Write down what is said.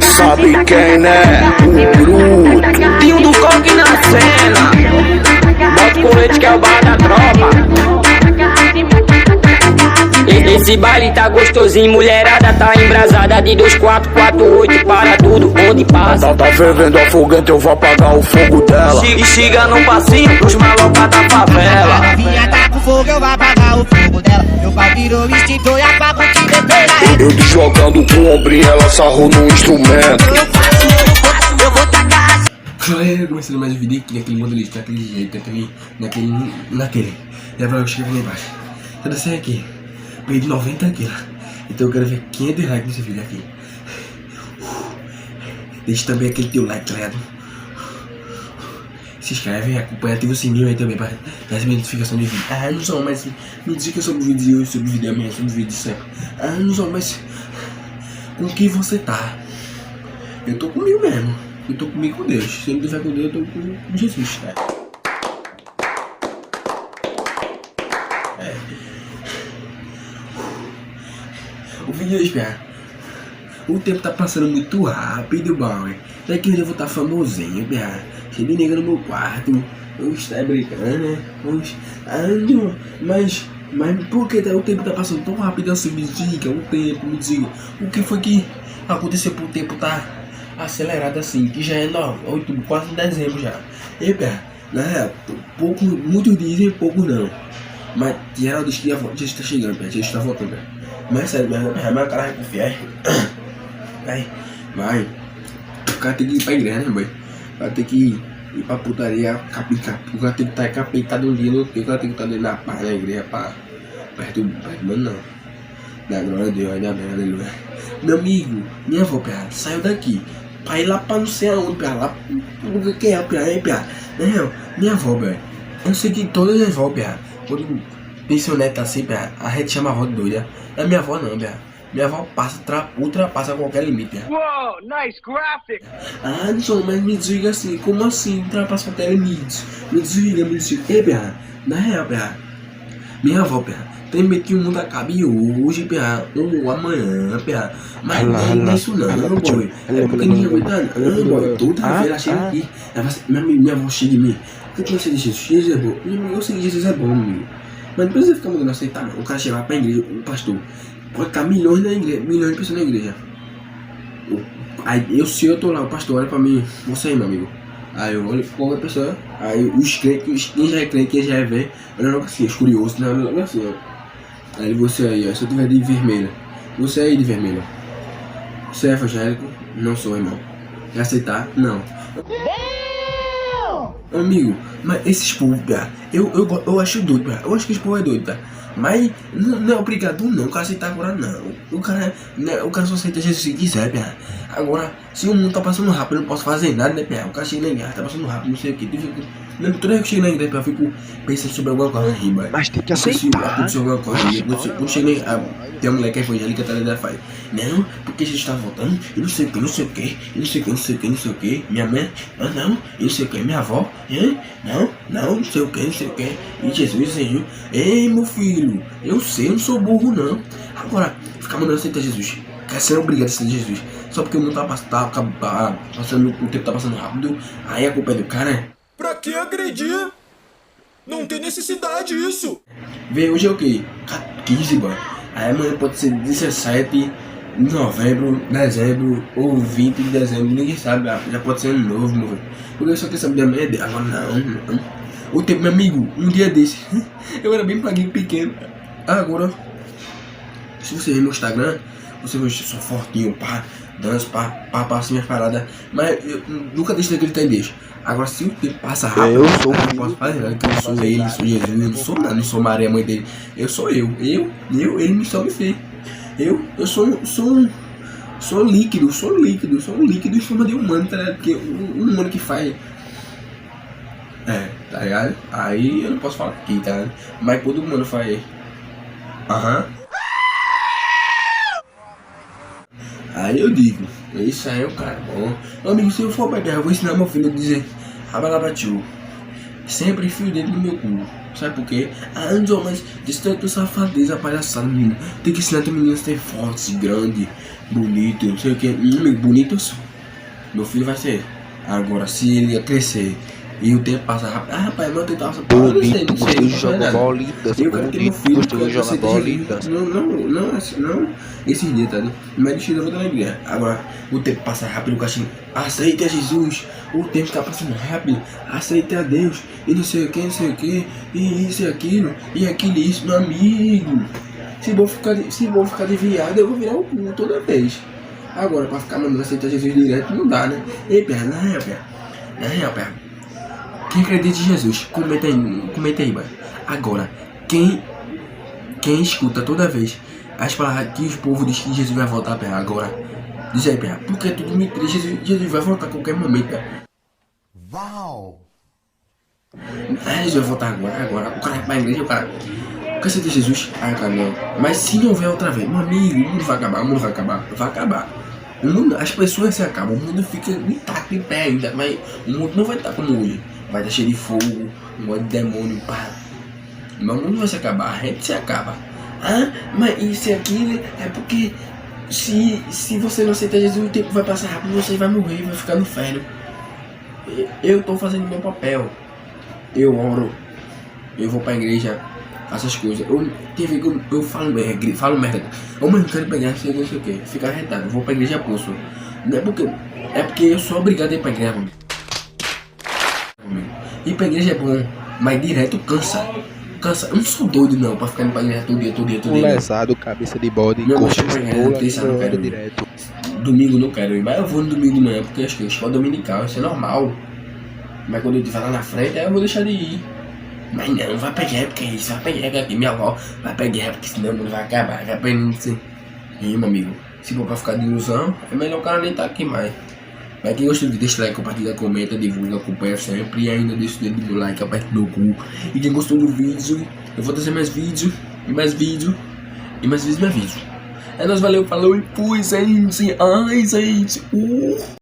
Sabe quem, né? O bruto. Tinho do coque na cena. Bota o colete que é o bar da tropa. Esse baile tá gostosinho, mulherada tá embrasada. De 2448 para tudo onde passa. Tá fervendo afogante, eu vou apagar o fogo dela. E chega no passinho pros maloca da favela. A novinha tá com fogo, eu vou apagar o fogo dela. Meu pau virou extintor e apago o que depois Eu jogando com o ombrinho, ela sarrou no instrumento. eu vou tacar. Galera, começando mais um vídeo aqui naquele modelista, naquele jeito, naquele. E agora eu chego lá embaixo. Eu desci aqui, perdi 90 quilos. Então eu quero ver 500 likes nesse vídeo aqui. Deixa também aquele teu like, tá ligado? Se inscreve, acompanha, ativa o sininho aí também pra receber notificação de vídeo. Ah, não sou mais. Me diz que é sobre vídeo de hoje, sobre vídeo amanhã, sobre vídeo de sempre. Ah, não sou mais. Com quem você tá? Eu tô comigo mesmo. Eu tô comigo com Deus. Se eu não tiver com Deus, eu tô com Jesus, tá? O vídeo hoje, cara. O tempo tá passando muito rápido, boy. Daqui eu vou estar famosinho, cara. Cheio de nega no meu quarto. Vamos tá brincando, né? Vamos. Ah, não. Mas por que o tempo tá passando tão rápido assim? Me diga, o tempo, me diga. O que foi que aconteceu pro tempo tá acelerado assim? Que já é quase dezembro já. E, cara, na real, pouco, muitos dizem, poucos não. Mas geral diz que Jesus tá chegando, cara. Jesus tá voltando, cara. Mas sério, mas o cara vai confiar. Vai. O cara tem que ir pra igreja, né, boy? O cara tem que ir pra putaria, capicar. O cara tem que estar capitado um dia no tempo. O cara tem que estar dentro da paz na igreja pra perturbar, mano, não. Da glória a Deus, aleluia. Meu amigo, minha avó, pia, saiu daqui. Pra ir lá pra não sei aonde, pia, lá. Quem é, pia? Não, minha avó, velho. Eu sei que todas as avós, pia, quando tem seu neto assim, pia, a gente chama a avó de doida. É minha avó não, pia. Minha avó ultrapassa qualquer limite, pia. Whoa, nice graphic! Ah, não, mas me diga assim, como assim ultrapassa qualquer limite? Me diga. Ei, pia, na real, pia, minha avó, pia, tem medo que o mundo acabe hoje, pia, ou amanhã, pia. Mas não é isso não, boy. É porque ninguém aguenta não, boy. Toda vez ela chega aqui, minha avó chega em mim. O que você diz? Jesus é bom. Eu sei que Jesus é bom, meu amigo. Mas não precisa ficar mandando aceitar, não. O cara chega lá pra igreja, o pastor, pode estar milhões na igreja, milhões de pessoas na igreja. Aí se eu tô lá, o pastor olha pra mim, você aí, meu amigo. Aí eu olho pra qualquer pessoa, aí os crentes, quem já é crente, quem já é velho, olhando assim, os curiosos, né? Olha assim, ó. Aí você aí, ó, se eu tiver de vermelho, você aí de vermelho. Você é evangélico? Não sou, irmão. Quer aceitar? Não. Amigo, mas esses povos, eu acho doido, pia. Eu acho que esse povo é doido, pia. Mas não é obrigado não, o cara aceitar agora não. O cara só aceita Jesus se quiser, pia. Agora, se o mundo tá passando rápido, eu não posso fazer nada, né, pia? O cara chega na igreja, tá passando rápido, não sei o que. Toda vez que eu chego na igreja, pia, eu fico pensando sobre alguma coisa aí, mano. Mas tem que aceitar. aceitar. Alguma coisa aí. Quando chega tem uma mulher que é evangélica, tá ligado? Faz, não, porque Jesus tá voltando, e não sei o que, não sei o que, não sei o que. Minha mãe, não, e não sei o que, minha avó, não sei o que, e Jesus, Senhor, ei, meu filho, eu sei, eu não sou burro, não. Agora, ficar mandando aceitar Jesus, quer ser obrigado a aceitar Jesus, só porque o mundo tá passando, o tempo tá passando rápido, aí a culpa é do cara, né? Pra que agredir? Não tem necessidade disso. Vê, hoje é o que? 15, boy. Aí amanhã pode ser 17 de novembro, dezembro ou 20 de dezembro, ninguém sabe, já pode ser ano novo, meu velho. Porque eu só quero saber da minha ideia. Agora não. O tempo, meu amigo, um dia desse, eu era bem plaguinho pequeno. Agora, se você ver meu Instagram, você vê que eu sou fortinho, pá, danço, pá, assim minhas paradas. Mas eu nunca deixo daquele tem deixo. Agora se o tempo passa rápido, eu não posso fazer nada, porque eu sou ele, sou Jesus, eu não sou nada, não sou Maria, mãe dele. Eu sou eu, ele me sobe feio. Eu sou líquido em forma de humano, tá ligado? Porque um humano que faz. Tá ligado? Aí eu não posso falar aqui, tá ligado? Mas todo humano faz. Aí eu digo, isso aí é o cara bom. Meu amigo, se eu for pra guerra, eu vou ensinar meu filho a dizer Rabalabatiu. Sempre fio dele no meu cu. Sabe por quê? Ah, Anjo, mas isso é tua safadeza, palhaçada, menino. Tem que ensinar teu menino a ser forte, grande, bonito, não sei o que. Bonito eu sou. Meu filho vai ser. Agora, se ele ia crescer e o tempo passa rápido. Ah, rapaz, meu tempo passa rápido. Bonito, gostoso de jogar bola e dança. Eu quero ter meu filho, Gostoso de jogar bola e dança. Não, esses dias, tá? Mas deixa eu voltar na igreja. Agora, o tempo passa rápido, o cachorro. Aceita Jesus. O tempo tá passando rápido. Aceita a Deus. E não sei o que, não sei o que. E isso e aquilo. E aquilo e isso, meu amigo. Se vou ficar de viado, eu vou virar o cu toda vez. Agora, pra ficar mandando aceitar Jesus direto, não dá, né? Ei, pera, na real, pera. Quem acredita em Jesus, comenta aí, mano. Agora, quem escuta toda vez as palavras que o povo diz que Jesus vai voltar, pera, agora, diz aí, pera, porque tudo mentira, Jesus vai voltar a qualquer momento, pera. Uau! Jesus vai voltar agora, o cara vai pra igreja, o cara, quer ser de Jesus? Ah, cara, não. Mas se não houver outra vez, meu amigo, o mundo vai acabar. O mundo, as pessoas se acabam, o mundo fica intacto em pé ainda, mas o mundo não vai estar como hoje. Vai estar cheio de fogo, um monte de demônio, pá. Mas o mundo vai se acabar, a gente se acaba. Ah, mas isso e aquilo é porque se você não aceitar Jesus, o tempo vai passar rápido, você vai morrer, vai ficar no inferno. Eu tô fazendo meu papel. Eu oro, eu vou pra igreja, faço as coisas. Eu falo merda. Ô, mano, quero pegar, não sei o que, ficar arretado, eu vou pra igreja pulso. Não é porque eu sou obrigado a ir pra igreja, mano. Ir pra igreja é bom, mas direto cansa. Eu não sou doido não, pra ficar indo pra igreja todo dia. Lesado, cabeça de bode, Meu coxa gosto pra igreja, terça não quero ir. direto. Domingo não quero ir, mas eu vou no domingo de manhã, porque acho que é escola dominical, isso é normal. Mas quando eu estiver lá na frente, aí eu vou deixar de ir. Mas não, vai pegar, porque é isso, vai pegar aqui, minha avó vai pegar, porque senão o mundo vai acabar, vai aprender assim. E, meu amigo, se for pra ficar de ilusão, é melhor o cara nem tá aqui mais. Mas quem gostou do vídeo, deixa o like, compartilha, comenta, divulga, acompanha sempre. E ainda deixa o dedo no like, aperta no cu. E quem gostou do vídeo, eu vou trazer mais vídeo, e mais vídeo, e mais vídeo. É nóis, valeu, falou e fui, gente. Ai, gente.